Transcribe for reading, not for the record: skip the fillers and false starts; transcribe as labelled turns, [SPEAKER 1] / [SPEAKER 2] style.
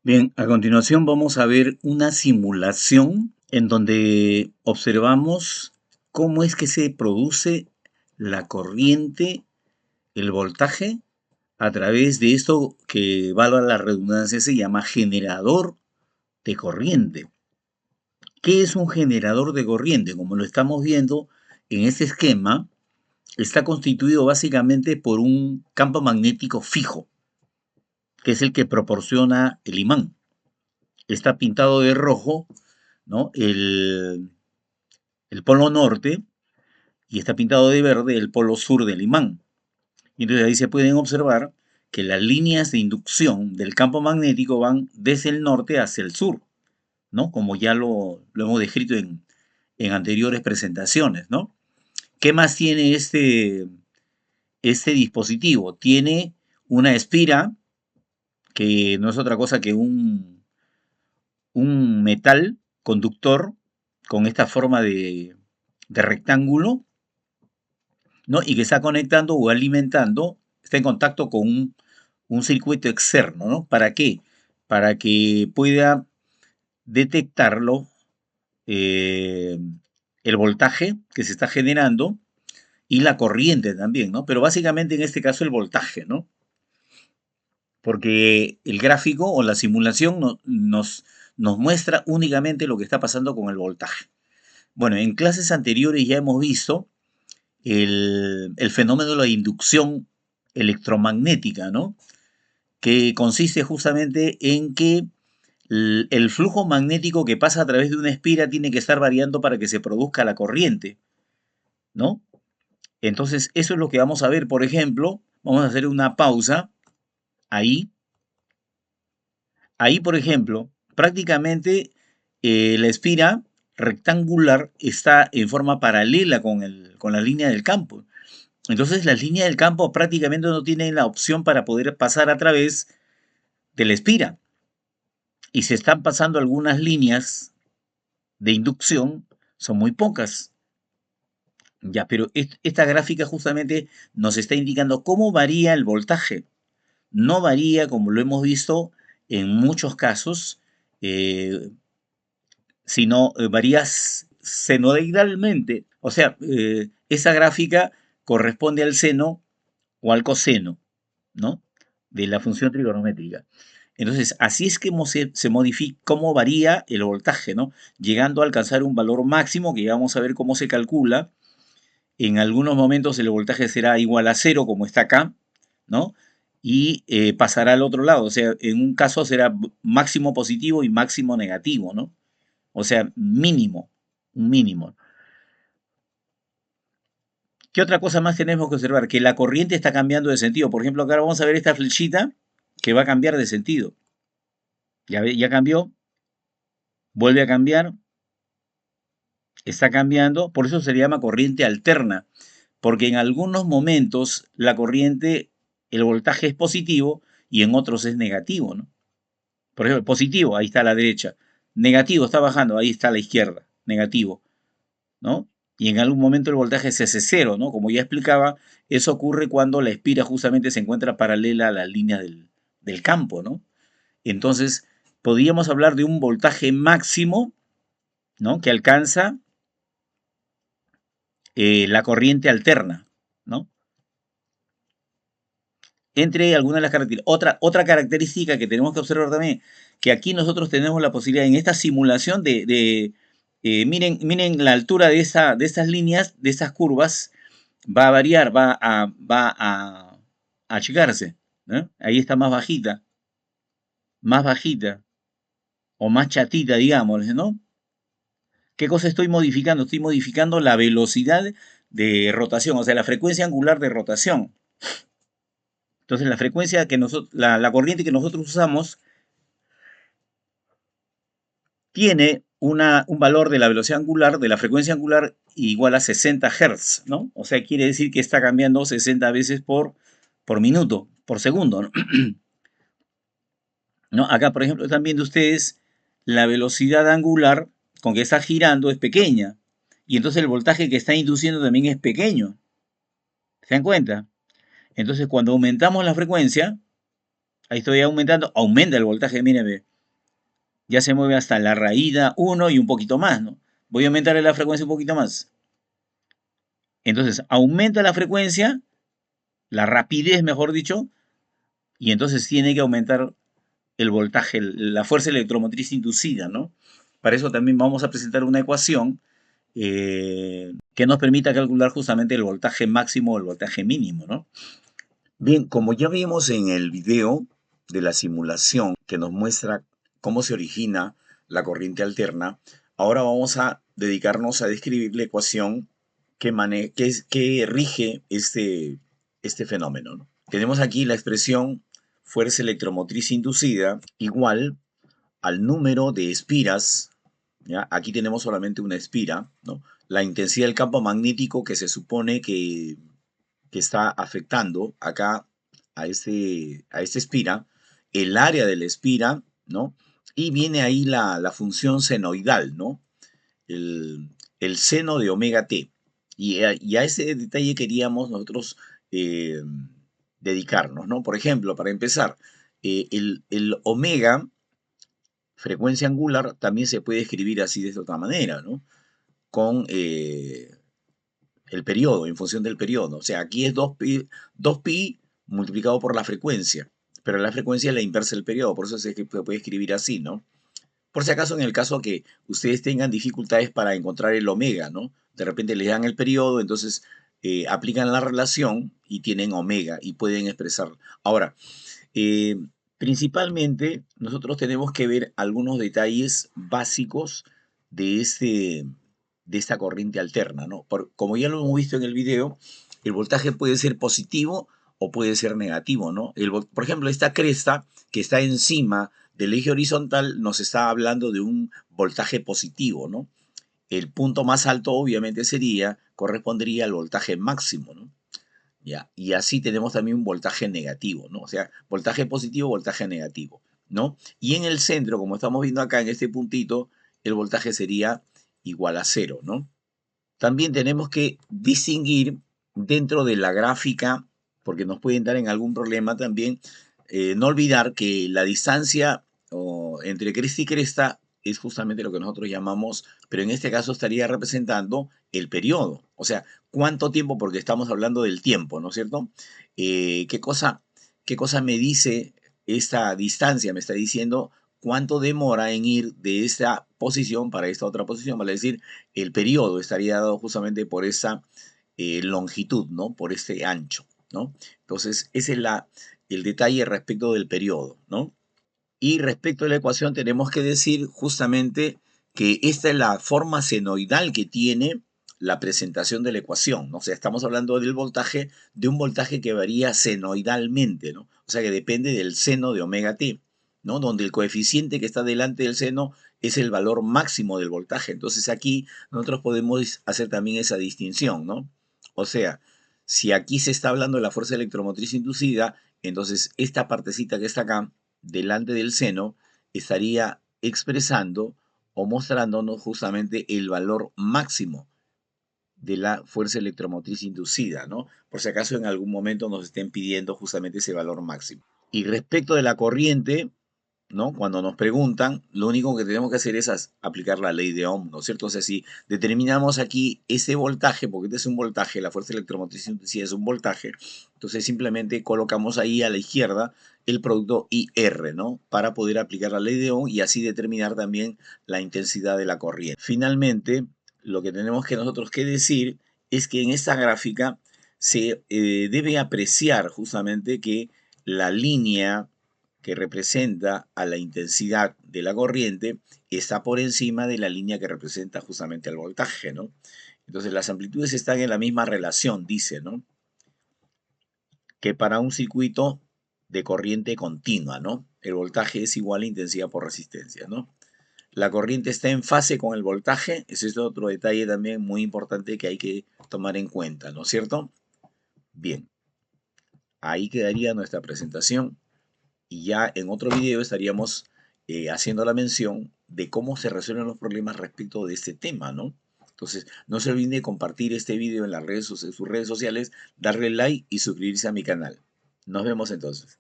[SPEAKER 1] Bien, a continuación vamos a ver una simulación en donde observamos cómo es que se produce la corriente, el voltaje, a través de esto que, valga la redundancia, se llama generador de corriente. ¿Qué es un generador de corriente? Como lo estamos viendo en este esquema, está constituido básicamente por un campo magnético fijo, que es el que proporciona el imán. Está pintado de rojo, ¿no? El polo norte, y está pintado de verde el polo sur del imán. Y entonces ahí se pueden observar que las líneas de inducción del campo magnético van desde el norte hacia el sur, ¿no? Como ya lo hemos descrito en anteriores presentaciones, ¿no? ¿Qué más tiene este dispositivo? Tiene una espira que no es otra cosa que un metal conductor con esta forma de rectángulo, ¿no? Y que está conectando o alimentando, está en contacto con un circuito externo, ¿no? ¿Para qué? Para que pueda detectarlo eh, el voltaje que se está generando y la corriente también, ¿no? Pero básicamente en este caso el voltaje, ¿no? Porque el gráfico o la simulación nos muestra únicamente lo que está pasando con el voltaje. Bueno, en clases anteriores ya hemos visto el fenómeno de la inducción electromagnética, ¿no? Que consiste justamente en que el flujo magnético que pasa a través de una espira tiene que estar variando para que se produzca la corriente, ¿no? Entonces, eso es lo que vamos a ver, por ejemplo, vamos a hacer una pausa ahí. Ahí, por ejemplo, prácticamente la espira rectangular está en forma paralela con la línea del campo. Entonces las líneas del campo prácticamente no tienen la opción para poder pasar a través de la espira. Y se están pasando algunas líneas de inducción, son muy pocas. Ya, pero esta gráfica justamente nos está indicando cómo varía el voltaje. No varía, como lo hemos visto en muchos casos, eh, sino varía senoidalmente. O sea, esa gráfica corresponde al seno o al coseno, ¿no? De la función trigonométrica. Entonces, así es que se modifica, cómo varía el voltaje, ¿no? Llegando a alcanzar un valor máximo, que ya vamos a ver cómo se calcula. En algunos momentos el voltaje será igual a cero, como está acá, ¿no? Y pasará al otro lado. O sea, en un caso será máximo positivo y máximo negativo, ¿no? O sea, mínimo, un mínimo. ¿Qué otra cosa más tenemos que observar? Que la corriente está cambiando de sentido. Por ejemplo, acá vamos a ver esta flechita que va a cambiar de sentido. Ya cambió, vuelve a cambiar, está cambiando, por eso se le llama corriente alterna, porque en algunos momentos la corriente, el voltaje es positivo y en otros es negativo, ¿no? Por ejemplo, positivo, ahí está a la derecha, negativo, está bajando, ahí está a la izquierda, negativo, ¿no? Y en algún momento el voltaje se hace cero, ¿no? Como ya explicaba, eso ocurre cuando la espira justamente se encuentra paralela a la línea del campo, ¿no? Entonces, podríamos hablar de un voltaje máximo, ¿no? Que alcanza la corriente alterna, ¿no? Entre algunas de las características. Otra característica que tenemos que observar también, que aquí nosotros tenemos la posibilidad en esta simulación miren la altura de estas líneas, de estas curvas, va a variar, va a achicarse, ¿no? Ahí está más bajita o más chatita, digamos, ¿no? ¿Qué cosa estoy modificando? Estoy modificando la velocidad de rotación, o sea, la frecuencia angular de rotación. Entonces, la frecuencia que nosotros, la corriente que nosotros usamos tiene un valor de la velocidad angular, de la frecuencia angular, igual a 60 Hz, ¿no? O sea, quiere decir que está cambiando 60 veces por minuto, por segundo, ¿no? ¿No? Acá, por ejemplo, están viendo ustedes la velocidad angular con que está girando es pequeña. Y entonces el voltaje que está induciendo también es pequeño. ¿Se dan cuenta? Entonces, cuando aumentamos la frecuencia, ahí estoy aumentando, aumenta el voltaje, míreme. Ya se mueve hasta la raída 1 y un poquito más, ¿no? Voy a aumentarle la frecuencia un poquito más. Entonces, aumenta la frecuencia, la rapidez, mejor dicho, y entonces tiene que aumentar el voltaje, la fuerza electromotriz inducida, ¿no? Para eso también vamos a presentar una ecuación que nos permita calcular justamente el voltaje máximo o el voltaje mínimo, ¿no? Bien, como ya vimos en el video de la simulación que nos muestra cómo se origina la corriente alterna, ahora vamos a dedicarnos a describir la ecuación que rige este fenómeno, ¿no? Tenemos aquí la expresión fuerza electromotriz inducida igual al número de espiras, ¿ya? Aquí tenemos solamente una espira, ¿no? La intensidad del campo magnético que se supone que está afectando acá a esta espira, el área de la espira, ¿no? Y viene ahí la función senoidal, ¿no? El, el seno de omega t. Y a ese detalle queríamos nosotros eh, dedicarnos, ¿no? Por ejemplo, para empezar, el omega, frecuencia angular, también se puede escribir así de esta otra manera, ¿no? Con el periodo, en función del periodo. O sea, aquí es 2pi multiplicado por la frecuencia, pero la frecuencia es la inversa del periodo, por eso se puede escribir así, ¿no? Por si acaso, en el caso que ustedes tengan dificultades para encontrar el omega, ¿no? De repente les dan el periodo, entonces aplican la relación y tienen omega y pueden expresar. Ahora, eh, principalmente nosotros tenemos que ver algunos detalles básicos de, de esta corriente alterna, ¿no? Como ya lo hemos visto en el video, el voltaje puede ser positivo o puede ser negativo, ¿no? Por ejemplo, esta cresta que está encima del eje horizontal nos está hablando de un voltaje positivo, ¿no? El punto más alto obviamente correspondería al voltaje máximo, ¿no? ¿Ya? Y así tenemos también un voltaje negativo, ¿no? O sea, voltaje positivo, voltaje negativo, ¿no? Y en el centro, como estamos viendo acá en este puntito, el voltaje sería igual a cero, ¿no? También tenemos que distinguir dentro de la gráfica, porque nos pueden dar en algún problema también, no olvidar que la distancia entre cresta y cresta es justamente lo que nosotros llamamos, pero en este caso estaría representando el periodo. O sea, cuánto tiempo, porque estamos hablando del tiempo, ¿no es cierto? ¿Qué cosa me dice esta distancia? Me está diciendo cuánto demora en ir de esta posición para esta otra posición, vale decir, el periodo estaría dado justamente por esa longitud, ¿no? Por este ancho, ¿no? Entonces, ese es el detalle respecto del periodo, ¿no? Y respecto a la ecuación tenemos que decir justamente que esta es la forma senoidal que tiene la presentación de la ecuación, ¿no? O sea, estamos hablando del voltaje, de un voltaje que varía senoidalmente, ¿no? O sea, que depende del seno de omega t, ¿no? Donde el coeficiente que está delante del seno es el valor máximo del voltaje. Entonces aquí nosotros podemos hacer también esa distinción, ¿no? O sea, si aquí se está hablando de la fuerza electromotriz inducida, entonces esta partecita que está acá delante del seno estaría expresando o mostrándonos justamente el valor máximo de la fuerza electromotriz inducida, ¿no? Por si acaso en algún momento nos estén pidiendo justamente ese valor máximo. Y respecto de la corriente, ¿no? Cuando nos preguntan, lo único que tenemos que hacer es aplicar la ley de Ohm, ¿no es cierto? O sea, si determinamos aquí ese voltaje, porque este es un voltaje, la fuerza electromotriz inducida es un voltaje, entonces simplemente colocamos ahí a la izquierda el producto IR, ¿no? Para poder aplicar la ley de Ohm y así determinar también la intensidad de la corriente. Finalmente, lo que tenemos que nosotros que decir es que en esta gráfica se debe apreciar justamente que la línea que representa a la intensidad de la corriente está por encima de la línea que representa justamente el voltaje, ¿no? Entonces las amplitudes están en la misma relación, dice, ¿no? Que para un circuito de corriente continua, ¿no? El voltaje es igual a intensidad por resistencia, ¿no? La corriente está en fase con el voltaje, ese es otro detalle también muy importante que hay que tomar en cuenta, ¿no es cierto? Bien, ahí quedaría nuestra presentación. Y ya en otro video estaríamos haciendo la mención de cómo se resuelven los problemas respecto de este tema, ¿no? Entonces, no se olviden de compartir este video en sus redes sociales, darle like y suscribirse a mi canal. Nos vemos entonces.